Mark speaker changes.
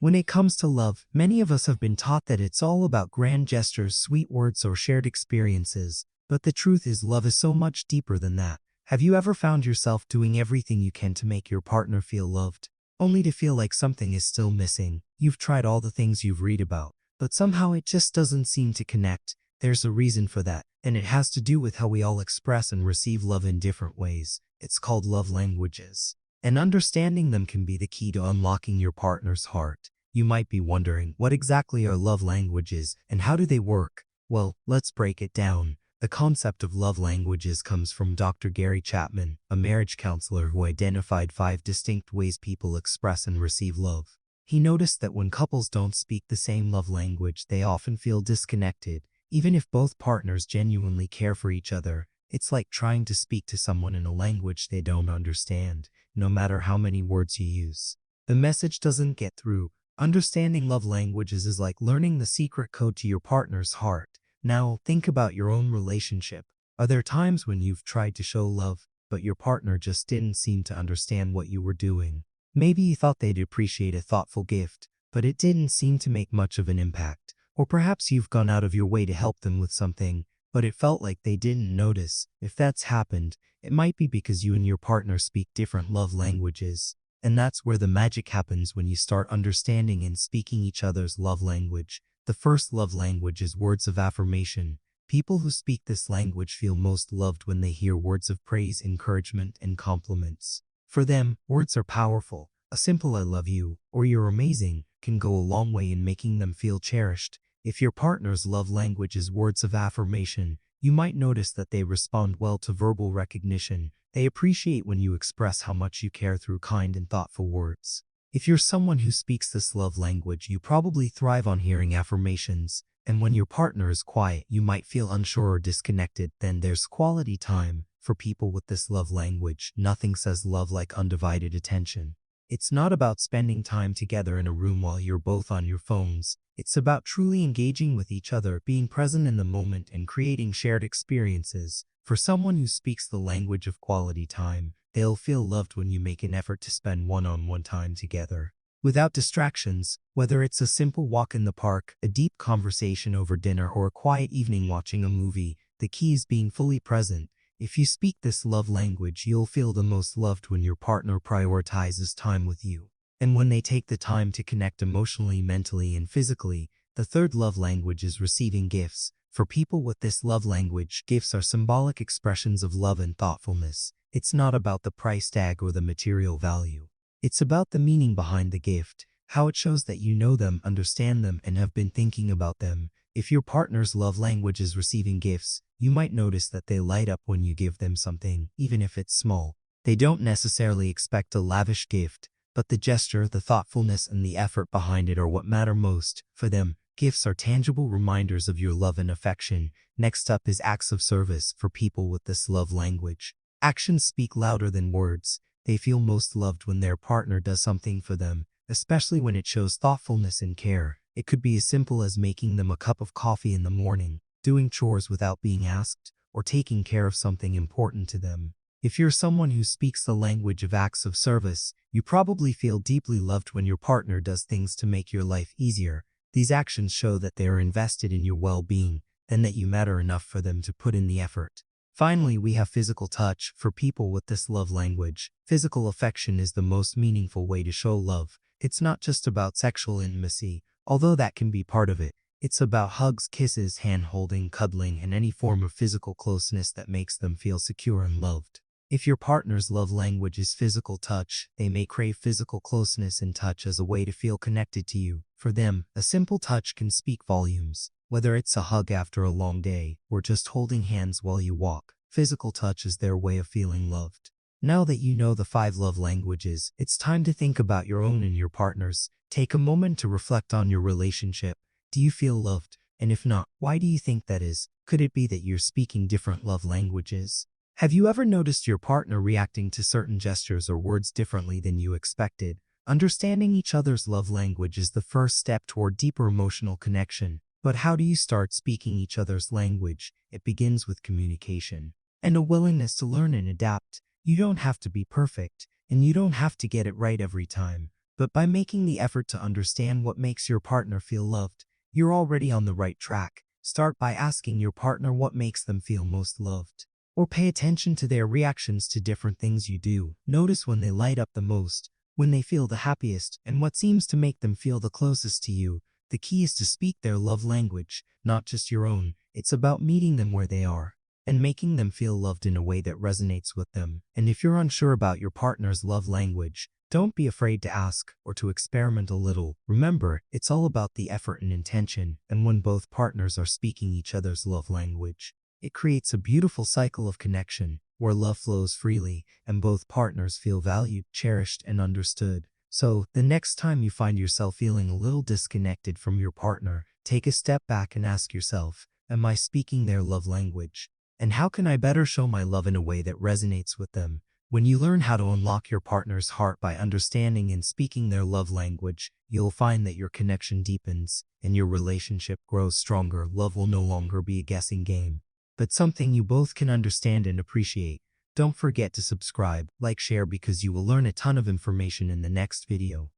Speaker 1: When it comes to love, many of us have been taught that it's all about grand gestures, sweet words, or shared experiences. But the truth is, love is so much deeper than that. Have you ever found yourself doing everything you can to make your partner feel loved, only to feel like something is still missing? You've tried all the things you've read about, but somehow it just doesn't seem to connect. There's a reason for that, and it has to do with how we all express and receive love in different ways. It's called love languages. And understanding them can be the key to unlocking your partner's heart. You might be wondering, what exactly are love languages and how do they work? Well, let's break it down. The concept of love languages comes from Dr. Gary Chapman, a marriage counselor who identified 5 distinct ways people express and receive love. He noticed that when couples don't speak the same love language, they often feel disconnected, even if both partners genuinely care for each other. It's like trying to speak to someone in a language they don't understand, no matter how many words you use. The message doesn't get through. Understanding love languages is like learning the secret code to your partner's heart. Now, think about your own relationship. Are there times when you've tried to show love, but your partner just didn't seem to understand what you were doing? Maybe you thought they'd appreciate a thoughtful gift, but it didn't seem to make much of an impact. Or perhaps you've gone out of your way to help them with something, but it felt like they didn't notice. If that's happened, it might be because you and your partner speak different love languages. And that's where the magic happens, when you start understanding and speaking each other's love language. The first love language is words of affirmation. People who speak this language feel most loved when they hear words of praise, encouragement, and compliments. For them, words are powerful. A simple "I love you" or "you're amazing" can go a long way in making them feel cherished. If your partner's love language is words of affirmation, you might notice that they respond well to verbal recognition. They appreciate when you express how much you care through kind and thoughtful words. If you're someone who speaks this love language, you probably thrive on hearing affirmations. And when your partner is quiet, you might feel unsure or disconnected. Then there's quality time. For people with this love language, nothing says love like undivided attention. It's not about spending time together in a room while you're both on your phones. It's about truly engaging with each other, being present in the moment, and creating shared experiences. For someone who speaks the language of quality time, they'll feel loved when you make an effort to spend one-on-one time together, without distractions. Whether it's a simple walk in the park, a deep conversation over dinner, or a quiet evening watching a movie, the key is being fully present. If you speak this love language, you'll feel the most loved when your partner prioritizes time with you, and when they take the time to connect emotionally, mentally, and physically. The third love language is receiving gifts. For people with this love language, gifts are symbolic expressions of love and thoughtfulness. It's not about the price tag or the material value. It's about the meaning behind the gift, how it shows that you know them, understand them, and have been thinking about them. If your partner's love language is receiving gifts, you might notice that they light up when you give them something, even if it's small. They don't necessarily expect a lavish gift, but the gesture, the thoughtfulness, and the effort behind it are what matter most. For them, gifts are tangible reminders of your love and affection. Next up is acts of service. For people with this love language, actions speak louder than words. They feel most loved when their partner does something for them, especially when it shows thoughtfulness and care. It could be as simple as making them a cup of coffee in the morning, doing chores without being asked, or taking care of something important to them. If you're someone who speaks the language of acts of service, you probably feel deeply loved when your partner does things to make your life easier. These actions show that they are invested in your well-being, and that you matter enough for them to put in the effort. Finally, we have physical touch. For people with this love language, physical affection is the most meaningful way to show love. It's not just about sexual intimacy, although that can be part of it. It's about hugs, kisses, hand-holding, cuddling, and any form of physical closeness that makes them feel secure and loved. If your partner's love language is physical touch, they may crave physical closeness and touch as a way to feel connected to you. For them, a simple touch can speak volumes. Whether it's a hug after a long day, or just holding hands while you walk, physical touch is their way of feeling loved. Now that you know the 5 love languages, it's time to think about your own and your partner's. Take a moment to reflect on your relationship. Do you feel loved? And if not, why do you think that is? Could it be that you're speaking different love languages? Have you ever noticed your partner reacting to certain gestures or words differently than you expected? Understanding each other's love language is the first step toward deeper emotional connection. But how do you start speaking each other's language? It begins with communication and a willingness to learn and adapt. You don't have to be perfect, and you don't have to get it right every time. But by making the effort to understand what makes your partner feel loved, you're already on the right track. Start by asking your partner what makes them feel most loved. Or pay attention to their reactions to different things you do. Notice when they light up the most, when they feel the happiest, and what seems to make them feel the closest to you. The key is to speak their love language, not just your own. It's about meeting them where they are and making them feel loved in a way that resonates with them. And if you're unsure about your partner's love language, don't be afraid to ask or to experiment a little. Remember, it's all about the effort and intention, and when both partners are speaking each other's love language, it creates a beautiful cycle of connection where love flows freely and both partners feel valued, cherished, and understood. So, the next time you find yourself feeling a little disconnected from your partner, take a step back and ask yourself, am I speaking their love language? And how can I better show my love in a way that resonates with them? When you learn how to unlock your partner's heart by understanding and speaking their love language, you'll find that your connection deepens and your relationship grows stronger. Love will no longer be a guessing game, but something you both can understand and appreciate. Don't forget to subscribe, like, share because you will learn a ton of information in the next video.